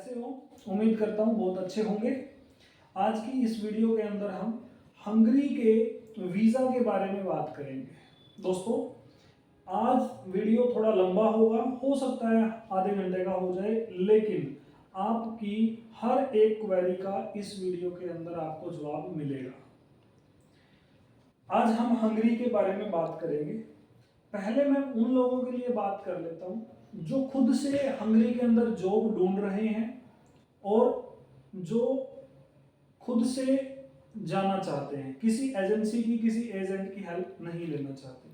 कैसे हो? उम्मीद करता हूँ बहुत अच्छे होंगे। आज की इस वीडियो के अंदर हम हंगरी के वीज़ा के बारे में बात करेंगे। दोस्तों, आज वीडियो थोड़ा लंबा होगा, हो सकता है आधे घंटे का हो जाए, लेकिन आपकी हर एक क्वेरी का इस वीडियो के अंदर आपको जवाब मिलेगा। आज हम हंगरी के बारे में बात करेंगे। पहले मैं उन लोगों के लिए बात कर लेता हूँ जो खुद से हंगरी के अंदर जॉब ढूंढ रहे हैं और जो खुद से जाना चाहते हैं, किसी एजेंसी की, किसी एजेंट की हेल्प नहीं लेना चाहते।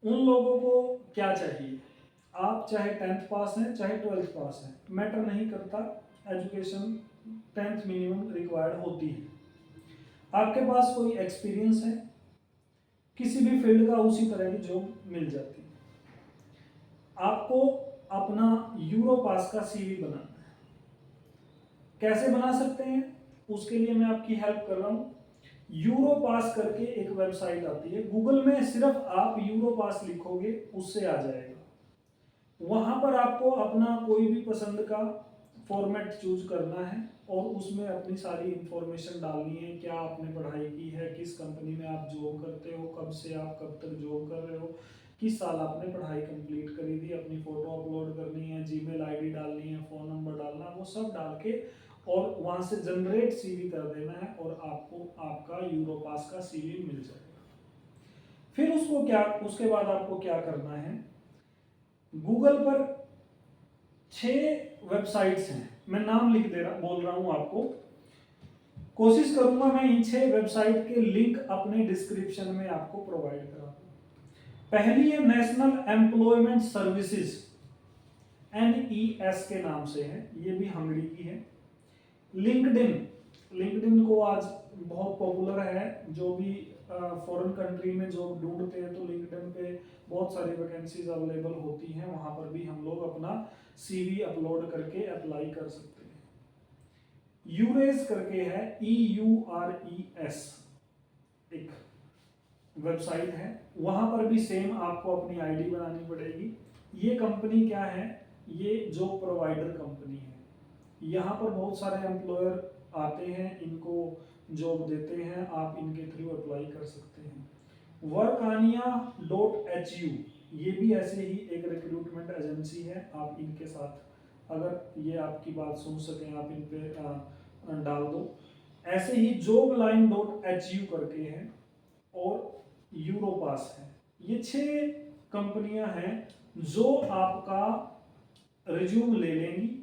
उन लोगों को क्या चाहिए? आप चाहे 10th पास हैं, चाहे 12th पास हैं, मैटर नहीं करता, एजुकेशन 10th मिनिमम रिक्वायर्ड होती है। आपके पास कोई एक्सपीरियंस है, किसी भी फील्ड का, उसी तरह की जॉब मिल जाती है। आपको अपना यूरो पास का सीवी बनाना है। कैसे बना सकते हैं, उसके लिए मैं आपकी हेल्प कर रहा हूँ। यूरो पास करके एक वेबसाइट आती है, गूगल में सिर्फ आप यूरो पास लिखोगे उससे आ जाएगा। वहां पर आपको अपना कोई भी पसंद का फॉर्मेट चूज करना है और उसमें अपनी सारी इंफॉर्मेशन डालनी है। क्या आपने पढ़ाई की है, किस कंपनी में आप जॉब करते हो, कब से आप कब तक जॉब कर रहे हो, किस साल आपने पढ़ाई कंप्लीट करी थी, अपनी फोटो अपलोड करनी है, जीमेल आईडी डालनी है, फोन नंबर डालना, वो सब डाल के और वहां से जनरेट सीवी कर देना है और आपको आपका यूरो पास का सीवी मिल जाएगा। फिर उसके बाद आपको क्या करना है, गूगल पर 6 वेबसाइट्स हैं, मैं नाम बोल रहा हूं आपको। कोशिश करूंगा मैं इन 6 वेबसाइट के लिंक अपने डिस्क्रिप्शन में आपको प्रोवाइड करा दूं। पहली है नेशनल एम्प्लॉयमेंट सर्विसेज, NES के नाम से है, ये भी हंगरी की है। लिंक्डइन को आज बहुत पॉपुलर है, जो भी फॉरेन कंट्री में जॉब ढूंढते हैं तो लिंक्डइन पे बहुत सारी वैकेंसीज अवेलेबल होती हैं, वहां पर भी हम लोग अपना सीवी अपलोड करके अप्लाई कर सकते हैं। यूरेस करके है, EURES एक वेबसाइट है, वहां पर भी सेम आपको अपनी आईडी बनानी पड़ेगी। ये कंपनी क्या है, ये जॉब प्रोवाइडर कंपनी है। यहाँ पर बहुत सारे एम्प्लॉयर आते हैं, इनको जॉब देते हैं, आप इनके थ्रू अप्लाई कर सकते हैं। Workania.hu ये भी ऐसे ही एक रिक्रूटमेंट एजेंसी है। आप इनके साथ अगर ये आपकी बात सुन सकें, आप इन पे डाल दो। ऐसे ही jobline.hu करके है और यूरोपास है। ये 6 कंपनियां हैं जो आपका रिज्यूम ले लेंगी,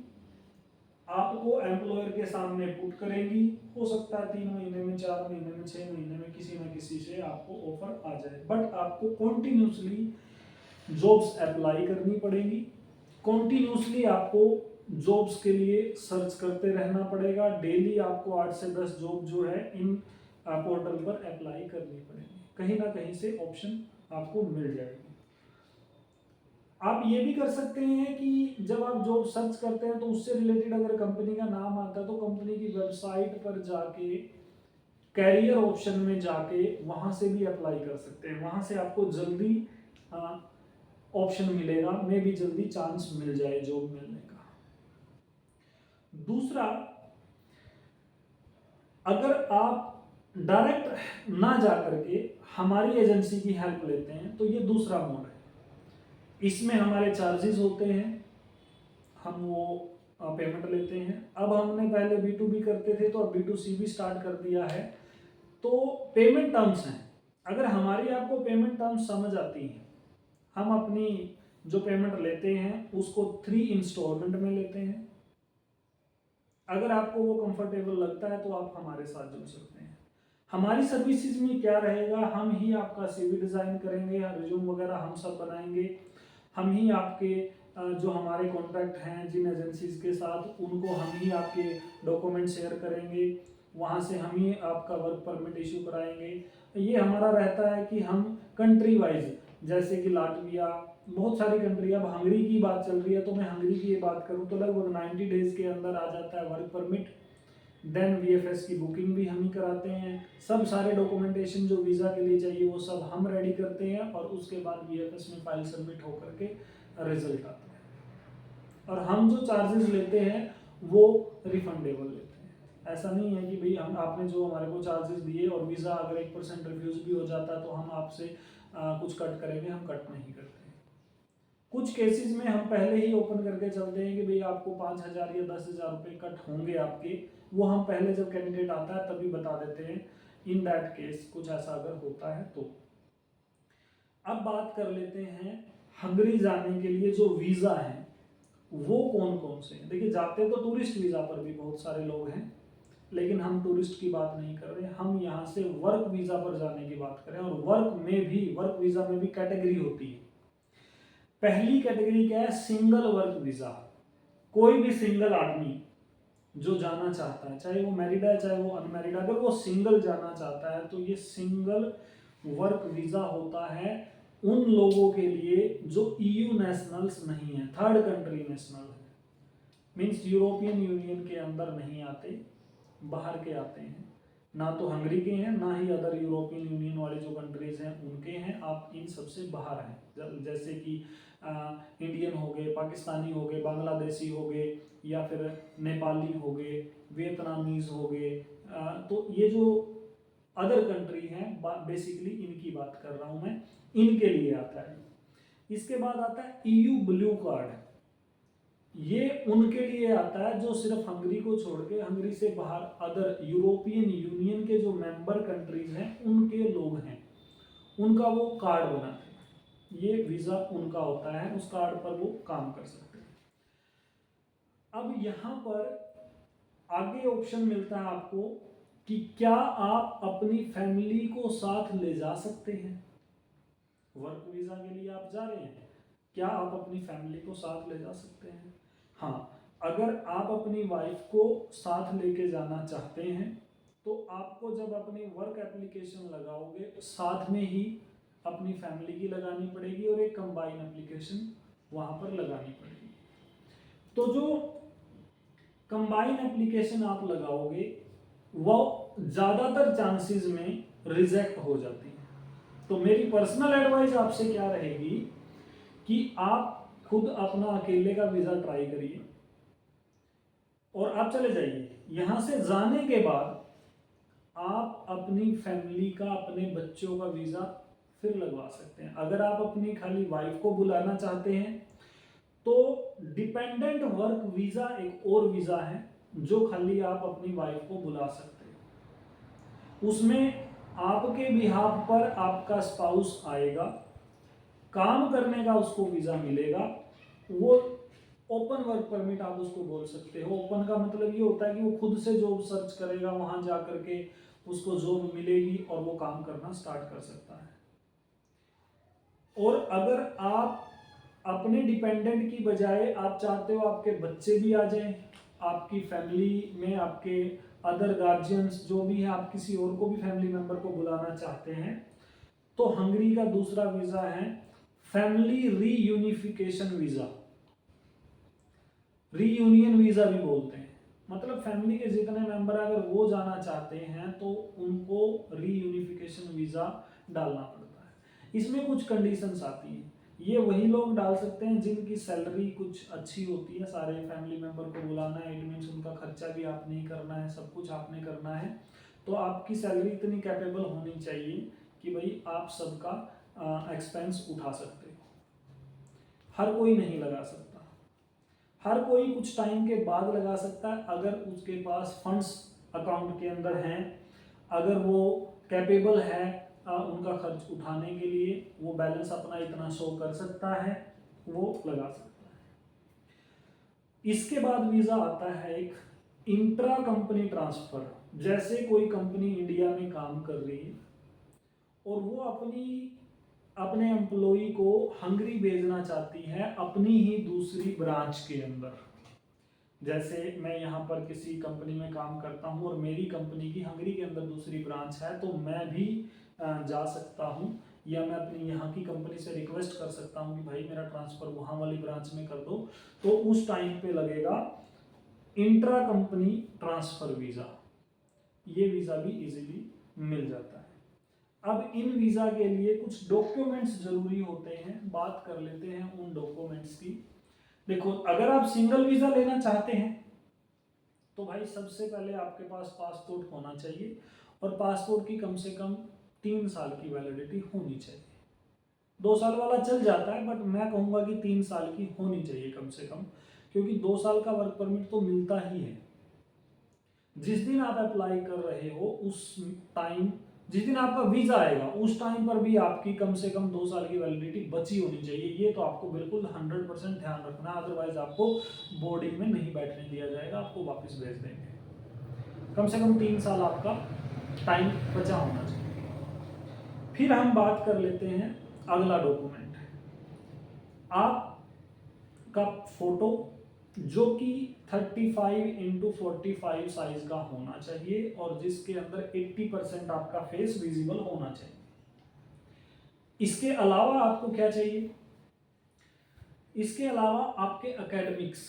आपको एम्प्लॉयर के सामने पुट करेंगी। हो सकता है 3 महीने में, 4 महीने में, 6 महीने में किसी न किसी से आपको ऑफर आ जाए, बट आपको कॉन्टिन्यूसली जॉब्स अप्लाई करनी पड़ेगी। कॉन्टिन्यूसली आपको जॉब्स के लिए सर्च करते रहना पड़ेगा। डेली आपको 8 से 10 जॉब जो है इन पोर्टल पर अप्लाई करनी पड़ेगी, कहीं ना कहीं से ऑप्शन आपको मिल जाएगी। आप ये भी कर सकते हैं कि जब आप जॉब सर्च करते हैं तो उससे रिलेटेड अगर कंपनी का नाम आता है तो कंपनी की वेबसाइट पर जाके कैरियर ऑप्शन में जाके वहां से भी अप्लाई कर सकते हैं। वहां से आपको जल्दी ऑप्शन मिलेगा, मे भी जल्दी चांस मिल जाए जॉब मिलने का। दूसरा, अगर आप डायरेक्ट ना जा करके हमारी एजेंसी की हेल्प लेते हैं तो ये दूसरा मोड है। इसमें हमारे चार्जेस होते हैं, हम वो पेमेंट लेते हैं। अब हमने पहले B2B करते थे तो अब B2C भी स्टार्ट कर दिया है। तो पेमेंट टर्म्स हैं, अगर हमारी आपको पेमेंट टर्म्स समझ आती हैं, हम अपनी जो पेमेंट लेते हैं उसको 3 इंस्टॉलमेंट में लेते हैं। अगर आपको वो कंफर्टेबल लगता है तो आप हमारे साथ जुड़ सकते हैं। हमारी सर्विसेज में क्या रहेगा, हम ही आपका सीवी डिजाइन करेंगे, रिज्यूम वगैरह हम सब बनाएंगे, हम ही आपके जो हमारे कॉन्ट्रैक्ट हैं जिन एजेंसीज के साथ, उनको हम ही आपके डॉक्यूमेंट शेयर करेंगे, वहाँ से हम ही आपका वर्क परमिट इशू कराएंगे। ये हमारा रहता है कि हम कंट्री वाइज, जैसे कि लाटविया, बहुत सारी कंट्री, अब हंगरी की बात चल रही है तो मैं हंगरी की ये बात करूँ तो लगभग 90 डेज के अंदर आ जाता है वर्क परमिट। देन VFS की बुकिंग भी हम ही कराते हैं, सब सारे डॉक्यूमेंटेशन जो वीज़ा के लिए चाहिए वो सब हम रेडी करते हैं और उसके बाद VFS में फाइल सबमिट होकर के रिजल्ट आता है। और हम जो चार्जेस लेते हैं वो रिफंडेबल लेते हैं। ऐसा नहीं है कि भाई हम आपने जो हमारे को चार्जेस दिए और वीज़ा अगर 1% रिफ्यूज़ भी हो जाता तो हम आपसे कुछ कट करेंगे, हम कट नहीं करते। कुछ केसेस में हम पहले ही ओपन करके चलते हैं कि भाई आपको 5,000 या 10,000 रुपये कट होंगे आपके, वो हम पहले जब कैंडिडेट आता है तभी बता देते हैं। इन दैट केस कुछ ऐसा अगर होता है तो। अब बात कर लेते हैं हंगरी जाने के लिए जो वीज़ा है वो कौन कौन से हैं। देखिए, जाते तो टूरिस्ट वीज़ा पर भी बहुत सारे लोग हैं, लेकिन हम टूरिस्ट की बात नहीं कर रहे, हम यहाँ से वर्क वीज़ा पर जाने की बात करें। और वर्क वीज़ा में भी कैटेगरी होती है। पहली कैटेगरी क्या है? Single work visa. कोई भी सिंगल आदमी जो जाना चाहता है, चाहे वो मैरिड है चाहे वो अनमैरिड है, अगर वो सिंगल जाना चाहता है तो ये सिंगल वर्क वीज़ा होता है उन लोगों के लिए जो ईयू नेशनल्स नहीं है, थर्ड कंट्री नेशनल है, मीन्स यूरोपियन यूनियन के अंदर नहीं आते, बाहर के आते हैं। ना तो हंगरी के हैं, ना ही अदर यूरोपियन यूनियन वाले जो कंट्रीज हैं उनके हैं, आप इन सबसे बाहर हैं। जैसे कि इंडियन हो गए, पाकिस्तानी हो गए, बांग्लादेशी हो गए, या फिर नेपाली हो गए, वियतनामीज हो गए। तो ये जो अदर कंट्री हैं बेसिकली इनकी बात कर रहा हूँ मैं, इनके लिए आता है। इसके बाद आता है ईयू ब्लू कार्ड। ये उनके लिए आता है जो सिर्फ हंगरी को छोड़ के, हंगरी से बाहर अदर यूरोपियन यूनियन के जो मेंबर कंट्रीज हैं उनके लोग हैं, उनका वो कार्ड बनाते हैं। ये वीज़ा उनका होता है, उस कार्ड पर वो काम कर सकते हैं। अब यहाँ पर आगे ऑप्शन मिलता है आपको कि क्या आप अपनी फैमिली को साथ ले जा सकते हैं। वर्क वीज़ा के लिए आप जा रहे हैं, क्या आप अपनी फैमिली को साथ ले जा सकते हैं? हाँ, अगर आप अपनी वाइफ को साथ लेके जाना चाहते हैं तो आपको जब अपनी वर्क एप्लीकेशन लगाओगे साथ में ही अपनी फैमिली की लगानी पड़ेगी और एक कंबाइन एप्लीकेशन वहाँ पर लगानी पड़ेगी। तो जो कंबाइन एप्लीकेशन आप लगाओगे वो ज़्यादातर चांसेस में रिजेक्ट हो जाती है। तो मेरी पर्सनल एडवाइस आपसे क्या रहेगी कि आप खुद अपना अकेले का वीज़ा ट्राई करिए और आप चले जाइए। यहाँ से जाने के बाद आप अपनी फैमिली का, अपने बच्चों का वीज़ा फिर लगवा सकते हैं। अगर आप अपनी खाली वाइफ को बुलाना चाहते हैं तो डिपेंडेंट वर्क वीज़ा एक और वीज़ा है जो खाली आप अपनी वाइफ को बुला सकते हैं। उसमें आपके बिहाफ पर आपका स्पाउस आएगा, काम करने का उसको वीज़ा मिलेगा। वो ओपन वर्क परमिट आप उसको बोल सकते हो। ओपन का मतलब ये होता है कि वो खुद से जॉब सर्च करेगा, वहाँ जा करके उसको जॉब मिलेगी और वो काम करना स्टार्ट कर सकता है। और अगर आप अपने डिपेंडेंट की बजाय आप चाहते हो आपके बच्चे भी आ जाएं, आपकी फैमिली में आपके अदर गार्जियंस जो भी है, आप किसी और को भी फैमिली मेंबर को बुलाना चाहते हैं, तो हंगरी का दूसरा वीज़ा है family reunification visa. Reunion visa भी बोलते हैं, मतलब फैमिली के जितने मेंबर अगर वो जाना चाहते हैं तो उनको रीयूनिफिकेशन वीज़ा डालना पड़ता है। इसमें कुछ कंडीशंस आती हैं। ये वही लोग डाल सकते हैं जिनकी सैलरी कुछ अच्छी होती है, सारे फैमिली मेंबर को बुलाना है, इट मीन्स उनका खर्चा भी आपने ही करना है, सब कुछ आपने करना है। तो आपकी सैलरी इतनी कैपेबल होनी चाहिए कि भाई आप सबका एक्सपेंस उठा सकते हो। हर कोई नहीं लगा सकता, हर कोई कुछ टाइम के बाद लगा सकता है अगर उसके पास फंड्स अकाउंट के अंदर हैं, अगर वो कैपेबल है उनका खर्च उठाने के लिए, वो बैलेंस अपना इतना शो कर सकता है, वो लगा सकता है। इसके बाद वीज़ा आता है एक इंट्रा कंपनी ट्रांसफ़र। जैसे कोई कंपनी इंडिया में काम कर रही है और वो अपने एम्प्लॉई को हंगरी भेजना चाहती है अपनी ही दूसरी ब्रांच के अंदर। जैसे मैं यहाँ पर किसी कंपनी में काम करता हूँ और मेरी कंपनी की हंगरी के अंदर दूसरी ब्रांच है, तो मैं भी जा सकता हूँ, या मैं अपनी यहाँ की कंपनी से रिक्वेस्ट कर सकता हूँ कि भाई मेरा ट्रांसफ़र वहाँ वाली ब्रांच में कर दो। तो उस टाइम पे लगेगा इंट्रा कंपनी ट्रांसफ़र वीज़ा। ये वीज़ा भी इजीली मिल जाता है। अब इन वीज़ा के लिए कुछ डॉक्यूमेंट्स ज़रूरी होते हैं, बात कर लेते हैं उन डॉक्यूमेंट्स की। देखो, अगर आप सिंगल वीज़ा लेना चाहते हैं तो भाई सबसे पहले आपके पास पासपोर्ट होना चाहिए, और पासपोर्ट की कम से कम 3 साल की वैलिडिटी होनी चाहिए। 2 साल वाला चल जाता है, बट मैं कहूँगा कि 3 साल की होनी चाहिए कम से कम, क्योंकि 2 साल का वर्क परमिट तो मिलता ही है। जिस दिन आप अप्लाई कर रहे हो उस टाइम, जिस दिन आपका वीज़ा आएगा उस टाइम पर भी आपकी कम से कम 2 साल की वैलिडिटी बची होनी चाहिए। ये तो आपको बिल्कुल 100% ध्यान रखना, अदरवाइज आपको बोर्डिंग में नहीं बैठने दिया जाएगा, आपको वापस भेज देंगे। कम से कम 3 साल आपका टाइम बचा होना चाहिए। फिर हम बात कर लेते हैं अगला डॉक्यूमेंट, आपका फोटो, जो कि 35x45 साइज का होना चाहिए और जिसके अंदर 80% आपका फेस विजिबल होना चाहिए। इसके अलावा आपको क्या चाहिए? इसके अलावा आपके एकेडमिक्स,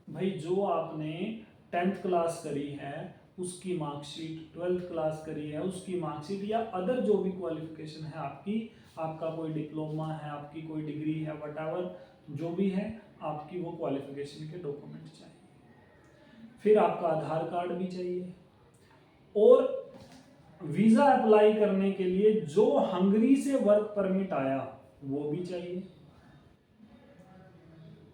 भाई जो आपने 10th क्लास करी है उसकी मार्कशीट, 12th क्लास करी है उसकी मार्कशीट, या अदर जो भी क्वालिफिकेशन है आपकी, आपका कोई डिप्लोमा है, आपकी कोई डिग्री है, वटएवर जो भी है, आपकी वो क्वालिफिकेशन के डॉक्यूमेंट चाहिए। फिर आपका आधार कार्ड भी चाहिए, और वीज़ा अप्लाई करने के लिए जो हंगरी से वर्क परमिट आया वो भी चाहिए,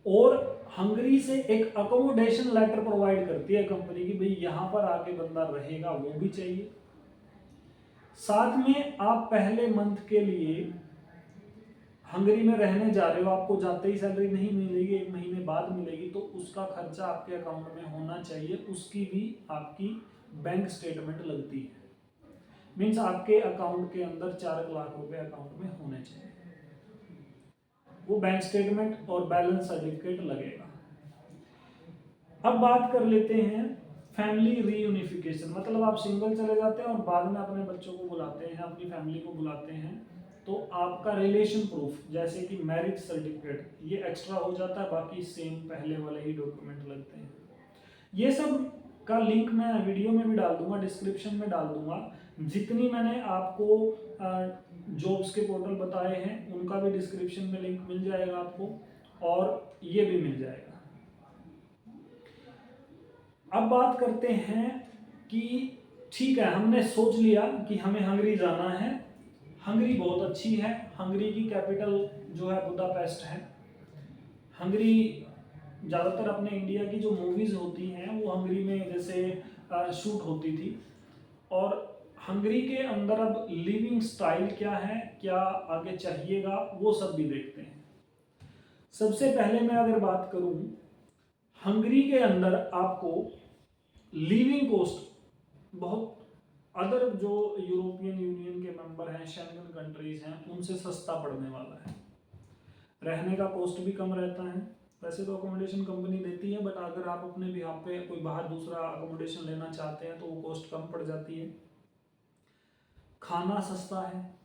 और हंगरी से एक अकोमोडेशन लेटर प्रोवाइड करती है कंपनी की, भाई यहाँ पर आके बंदा रहेगा, वो भी चाहिए। साथ में आप पहले मंथ के लिए हंगरी में रहने जा रहे हो, आपको जाते ही सैलरी नहीं मिलेगी, 1 महीने बाद मिलेगी, तो उसका खर्चा आपके अकाउंट में होना चाहिए, उसकी भी आपकी बैंक स्टेटमेंट लगती है। मीन्स आपके अकाउंट के अंदर 4 लाख रुपए अकाउंट में होने चाहिए, वो बैंक स्टेटमेंट और बैलेंस सर्टिफिकेट लगेगा। अब बात कर लेते हैं फैमिली रीयूनिफिकेशन, मतलब आप सिंगल चले जाते हैं और बाद में अपने बच्चों को बुलाते हैं, अपनी फैमिली को बुलाते हैं, तो आपका रिलेशन प्रूफ जैसे कि मैरिज सर्टिफिकेट ये एक्स्ट्रा हो जाता है, बाकी सेम पहले वाले ही डॉक्यूमेंट लगते हैं। ये सब का लिंक मैं वीडियो में भी डाल दूंगा, डिस्क्रिप्शन में डाल दूंगा। जितनी मैंने आपको जॉब्स के पोर्टल बताए हैं उनका भी डिस्क्रिप्शन में लिंक मिल जाएगा आपको, और ये भी मिल जाएगा। अब बात करते हैं कि ठीक है, हमने सोच लिया कि हमें हंगरी जाना है, हंगरी बहुत अच्छी है, हंगरी की कैपिटल जो है बुडापेस्ट है। हंगरी ज़्यादातर अपने इंडिया की जो मूवीज़ होती हैं वो हंगरी में जैसे शूट होती थी, और हंगरी के अंदर अब लिविंग स्टाइल क्या है, क्या आगे चाहिएगा, वो सब भी देखते हैं। सबसे पहले मैं अगर बात करूं, हंगरी के अंदर आपको लिविंग कॉस्ट बहुत अदर जो यूरोपियन यूनियन के मेंबर हैं, शेंगन कंट्रीज हैं, उनसे सस्ता पड़ने वाला है। रहने का कॉस्ट भी कम रहता है, वैसे तो अकोमोडेशन कंपनी देती है, बट अगर आप अपने बिहाफ पे कोई बाहर दूसरा अकोमोडेशन लेना चाहते हैं तो वो कॉस्ट कम पड़ जाती है। खाना सस्ता है,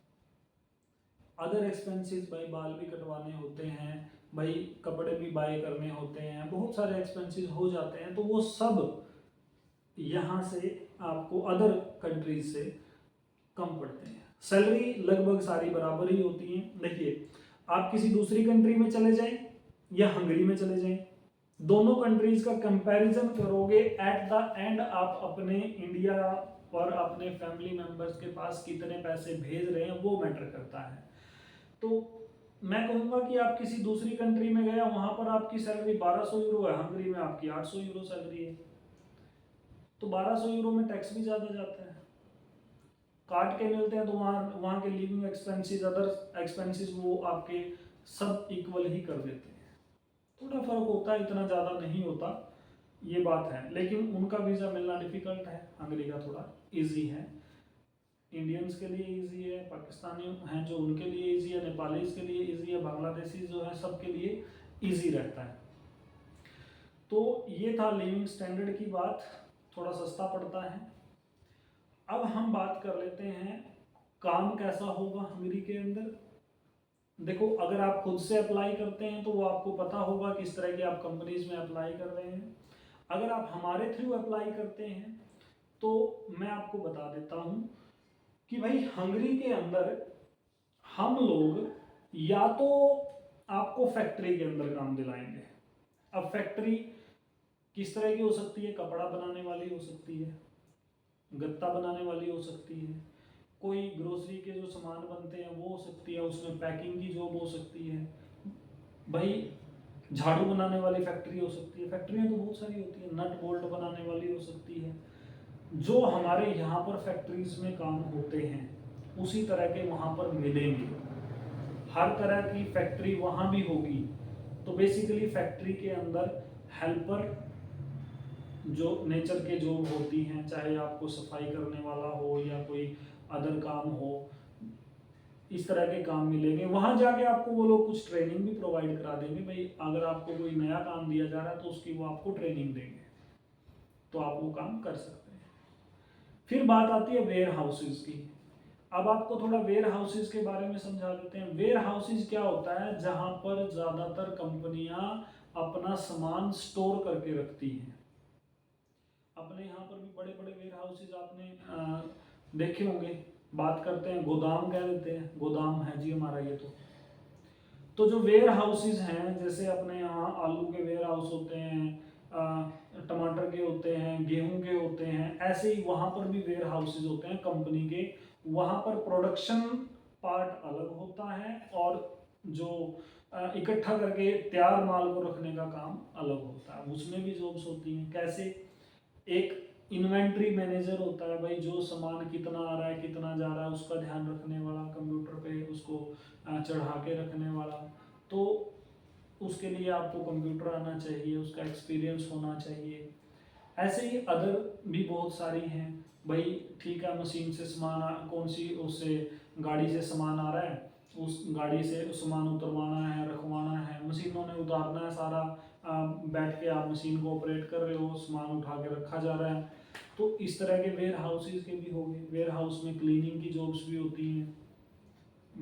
अदर एक्सपेंसेस, भाई बाल भी कटवाने होते हैं, भाई कपड़े भी बाय करने होते हैं, बहुत सारे एक्सपेंसेस हो जाते हैं, तो वो सब यहाँ से आपको अदर कंट्रीज से कम पड़ते हैं। सैलरी लगभग सारी बराबर ही होती है। देखिए, आप किसी दूसरी कंट्री में चले जाएं या हंगरी में चले जाएं, दोनों कंट्रीज का कंपैरिजन करोगे, एट द एंड आप अपने इंडिया और अपने फैमिली मेंबर्स के पास कितने पैसे भेज रहे हैं वो मैटर करता है। तो मैं कहूँगा कि आप किसी दूसरी कंट्री में गए, वहाँ पर आपकी सैलरी 1200 यूरो है, हंगरी में आपकी 800 यूरो सैलरी है, तो 1200 यूरो में टैक्स भी ज़्यादा जाता है, काट के मिलते हैं, तो वहाँ के लिविंग एक्सपेंसेस, अदर एक्सपेंसेस वो आपके सब इक्वल ही कर देते हैं। थोड़ा फर्क होता है, इतना ज़्यादा नहीं होता, ये बात है, लेकिन उनका वीज़ा मिलना डिफिकल्ट है, हंगरी का थोड़ा इजी है। इंडियंस के लिए इजी है, पाकिस्तानी हैं जो उनके लिए इजी है, नेपालीज के लिए इजी है, बांग्लादेशी जो है सबके लिए इजी रहता है। तो ये था लिविंग स्टैंडर्ड की बात, थोड़ा सस्ता पड़ता है। अब हम बात कर लेते हैं काम कैसा होगा हंगरी के अंदर। देखो, अगर आप खुद से अप्लाई करते हैं तो वो आपको पता होगा किस तरह की आप कंपनीज में अप्लाई कर रहे हैं। अगर आप हमारे थ्रू अप्लाई करते हैं तो मैं आपको बता देता हूं कि भाई हंगरी के अंदर हम लोग या तो आपको फैक्ट्री के अंदर काम दिलाएंगे। अब फैक्ट्री किस तरह की हो सकती है? कपड़ा बनाने वाली हो सकती है, गत्ता बनाने वाली हो सकती है, कोई ग्रोसरी के जो सामान बनते हैं वो हो सकती है, उसमें पैकिंग की जॉब हो सकती है, भाई झाड़ू बनाने वाली फैक्ट्री हो सकती है। फैक्ट्रियाँ तो बहुत सारी होती है, नट बोल्ट बनाने वाली हो सकती है। जो हमारे यहाँ पर फैक्ट्रीज में काम होते हैं उसी तरह के वहाँ पर मिलेंगे, हर तरह की फैक्ट्री वहाँ भी होगी। तो बेसिकली फैक्ट्री के अंदर हेल्पर जो नेचर के जॉब होती हैं, चाहे आपको सफाई करने वाला हो या कोई अदर काम हो, इस तरह के काम मिलेंगे। वहाँ जाके आपको वो लोग कुछ ट्रेनिंग भी प्रोवाइड करा देंगे। भाई अगर आपको कोई नया काम दिया जा रहा है तो उसकी वो आपको ट्रेनिंग देंगे, तो आप वो काम कर सकते हैं। फिर बात आती है वेयर हाउसेज की। अब आपको थोड़ा वेयर हाउसेज के बारे में समझा देते हैं। वेयर हाउसेज क्या होता है? जहाँ पर ज़्यादातर कंपनियाँ अपना सामान स्टोर करके रखती हैं। अपने यहाँ पर भी बड़े बड़े वेयर हाउसेज आपने देखे होंगे। बात करते हैं गोदाम, कह देते हैं गोदाम है जी हमारा ये। तो जो वेयर हाउसेज हैं, जैसे अपने यहाँ आलू के वेयर हाउस होते हैं, टमाटर के होते हैं, गेहूं के होते हैं, ऐसे ही वहाँ पर भी वेयर हाउसेज होते हैं कंपनी के। वहाँ पर प्रोडक्शन पार्ट अलग होता है और जो इकट्ठा करके तैयार माल को रखने का काम अलग होता है। उसमें भी जॉब्स होती हैं। कैसे? एक इन्वेंट्री मैनेजर होता है, भाई जो सामान कितना आ रहा है कितना जा रहा है उसका ध्यान रखने वाला, कंप्यूटर पे उसको चढ़ा के रखने वाला। तो उसके लिए आपको कंप्यूटर आना चाहिए, उसका एक्सपीरियंस होना चाहिए। ऐसे ही अदर भी बहुत सारी हैं। भाई ठीक है, मशीन से सामान कौन सी उससे गाड़ी से सामान आ रहा है, उस गाड़ी से सामान उतरवाना है, रखवाना है, मशीनों ने उतारना है सारा। बैठ के आप मशीन को ऑपरेट कर रहे हो, सामान उठा के रखा जा रहा है। तो इस तरह के वेयर हाउसेज के भी हो गए। वेयर हाउस में क्लीनिंग की जॉब्स भी होती हैं,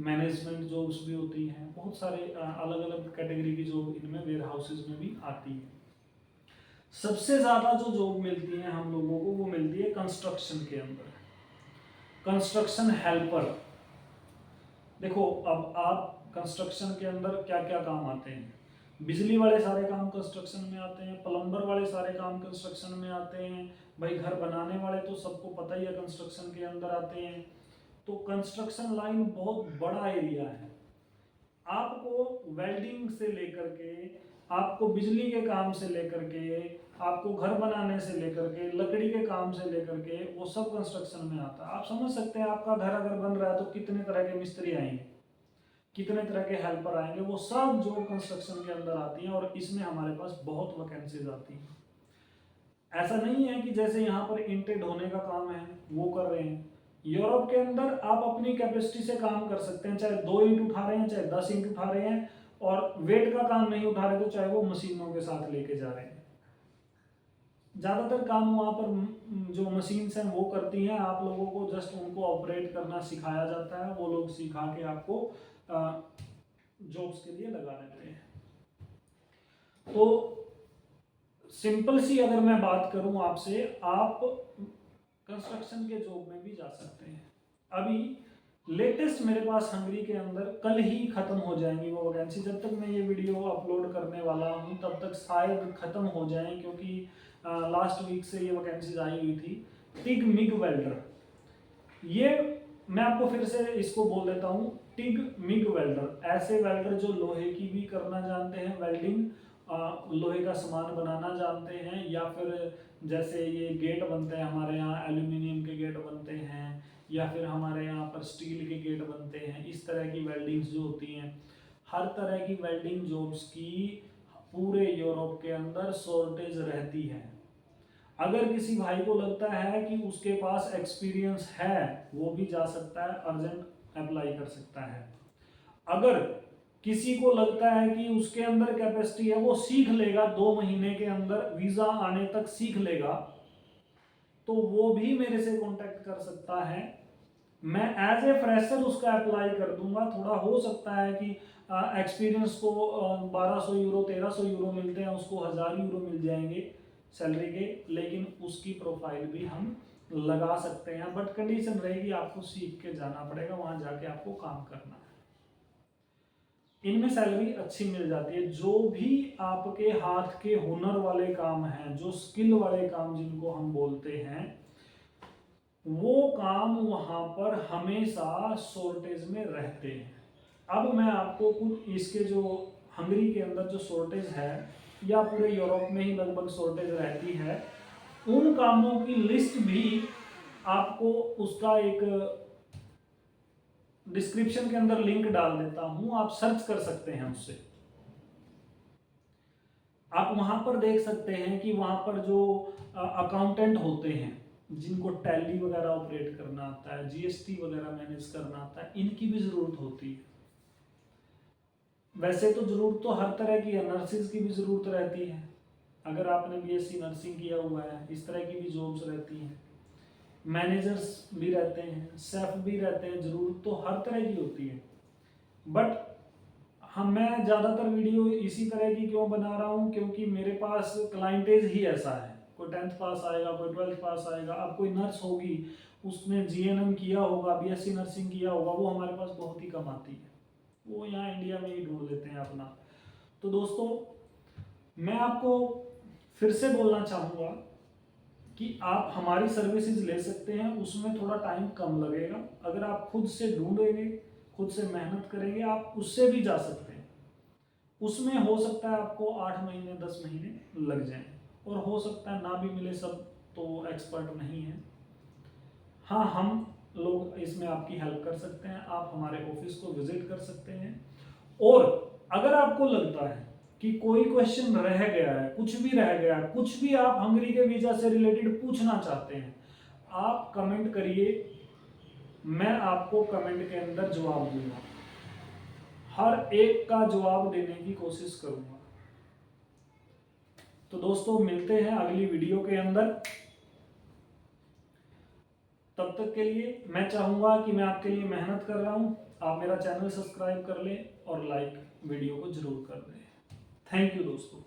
मैनेजमेंट जॉब्स भी होती हैं, बहुत सारे अलग अलग कैटेगरी की जॉब इनमें वेयर हाउसेज में भी आती है। सबसे ज़्यादा जो जॉब मिलती है हम लोगों को वो मिलती है कंस्ट्रक्शन के अंदर, कंस्ट्रक्शन हेल्पर। देखो अब आप कंस्ट्रक्शन के अंदर क्या क्या काम आते हैं? बिजली वाले सारे काम कंस्ट्रक्शन में आते हैं, प्लम्बर वाले सारे काम कंस्ट्रक्शन में आते हैं, भाई घर बनाने वाले तो सबको पता ही है कंस्ट्रक्शन के अंदर आते हैं। तो कंस्ट्रक्शन लाइन बहुत बड़ा एरिया है। आपको वेल्डिंग से लेकर के, आपको बिजली के काम से लेकर के, आपको घर बनाने से लेकर के, लकड़ी के काम से लेकर के, वो सब कंस्ट्रक्शन में आता है। आप समझ सकते हैं आपका घर अगर बन रहा है तो कितने तरह के मिस्त्री आएंगे, कितने तरह के हेल्पर आएंगे, वो सब जो कंस्ट्रक्शन के अंदर आती हैं। और इसमें हमारे पास बहुत वैकेंसीज आती हैं। ऐसा नहीं है कि जैसे यहाँ पर इंटेड होने का काम है वो कर रहे हैं। यूरोप के अंदर आप अपनी कैपेसिटी से काम कर सकते हैं, चाहे 2 ईंट उठा रहे हैं, चाहे 10 ईंट उठा रहे हैं, और वेट का काम नहीं उठा रहे तो चाहे वो मशीनों के साथ लेके जा रहे हैं। ज़्यादातर काम वहाँ पर जो मशीन्स हैं वो करती हैं। आप लोगों को जस्ट उनको ऑपरेट करना सिखाया जाता है, वो लोग सिखा के आपको जॉब्स के लिए लगा देते हैं। तो सिंपल सी अगर मैं बात करूं आपसे, आप कंस्ट्रक्शन के जॉब में भी जा सकते हैं। अभी लेटेस्ट मेरे पास हंगरी के अंदर कल ही खत्म हो जाएंगी वो वैकेंसी। जब तक मैं ये वीडियो अपलोड करने वाला हूं तब तक शायद खत्म हो जाएं, क्योंकि लास्ट वीक से ये वैकेंसीज आई हुई थी। टिग मिग वेल्डर, ये मैं आपको फिर से इसको बोल देता हूँ, टिग मिग वेल्डर। ऐसे वेल्डर जो लोहे की भी करना जानते हैं वेल्डिंग, लोहे का सामान बनाना जानते हैं, या फिर जैसे ये गेट बनते हैं हमारे यहाँ, एल्यूमिनियम के गेट बनते हैं, या फिर हमारे यहाँ पर स्टील के गेट बनते हैं। इस तरह की वेल्डिंग्स जो होती हैं, हर तरह की वेल्डिंग जॉब्स की पूरे यूरोप के अंदर शॉर्टेज रहती है। अगर किसी भाई को लगता है कि उसके पास एक्सपीरियंस है, वो भी जा सकता है, अर्जेंट अप्लाई कर सकता है। अगर किसी को लगता है कि उसके अंदर कैपेसिटी है, वो सीख लेगा, 2 महीने के अंदर वीजा आने तक सीख लेगा, तो वो भी मेरे से कांटेक्ट कर सकता है। मैं एज ए फ्रेशर उसका अप्लाई कर दूंगा। थोड़ा हो सकता है कि एक्सपीरियंस को 1200 यूरो 1300 यूरो मिलते हैं, उसको 1000 यूरो मिल जाएंगे सैलरी के, लेकिन उसकी प्रोफाइल भी हम लगा सकते हैं। बट कंडीशन रहेगी आपको सीख के जाना पड़ेगा, वहां जाके आपको काम करना है। इनमें सैलरी अच्छी मिल जाती है। जो भी आपके हाथ के हुनर वाले काम हैं, जो स्किल वाले काम जिनको हम बोलते हैं, वो काम वहां पर हमेशा शॉर्टेज में रहते हैं। अब मैं आपको कुछ इसके जो हंगरी के अंदर जो शॉर्टेज है, या पूरे यूरोप में ही लगभग शॉर्टेज रहती है, उन कामों की लिस्ट भी आपको उसका एक डिस्क्रिप्शन के अंदर लिंक डाल देता हूं, आप सर्च कर सकते हैं उससे। आप वहां पर देख सकते हैं कि वहां पर जो अकाउंटेंट होते हैं, जिनको टैली वगैरह ऑपरेट करना आता है, जीएसटी वगैरह मैनेज करना आता है, इनकी भी जरूरत होती है। वैसे तो जरूरत तो हर तरह की है, नर्सिस की भी जरूरत रहती है, अगर आपने बीएससी नर्सिंग किया हुआ है, इस तरह की भी जॉब्स रहती हैं, मैनेजर्स भी रहते हैं, शेफ भी रहते हैं, जरूरत तो हर तरह की होती है। बट मैं ज़्यादातर वीडियो इसी तरह की क्यों बना रहा हूँ, क्योंकि मेरे पास क्लाइंटेज ही ऐसा है। कोई 10th पास आएगा, कोई 12th पास आएगा, अब कोई नर्स होगी, उसने जीएनएम किया होगा, बीएससी नर्सिंग किया होगा, वो हमारे पास बहुत ही कम आती है, वो यहाँ इंडिया में ही ढूंढ लेते हैं अपना। तो दोस्तों, मैं आपको फिर से बोलना चाहूँगा कि आप हमारी सर्विसेज ले सकते हैं, उसमें थोड़ा टाइम कम लगेगा। अगर आप खुद से ढूंढेंगे, खुद से मेहनत करेंगे, आप उससे भी जा सकते हैं। उसमें हो सकता है आपको 8 महीने 10 महीने लग जाएं, और हो सकता है ना भी मिले, सब तो एक्सपर्ट नहीं है। हाँ, हम लोग इसमें आपकी हेल्प कर सकते हैं, आप हमारे ऑफिस को विजिट कर सकते हैं। और अगर आपको लगता है कि कोई क्वेश्चन रह गया है, कुछ भी रह गया है, कुछ भी आप हंगरी के वीजा से रिलेटेड पूछना चाहते हैं, आप कमेंट करिए, मैं आपको कमेंट के अंदर जवाब दूंगा, हर एक का जवाब देने की कोशिश करूंगा। तो दोस्तों, मिलते हैं अगली वीडियो के अंदर। तब तक के लिए मैं चाहूंगा कि मैं आपके लिए मेहनत कर रहा हूं, आप मेरा चैनल सब्सक्राइब कर लें और लाइक वीडियो को जरूर कर दें। थैंक यू दोस्तों।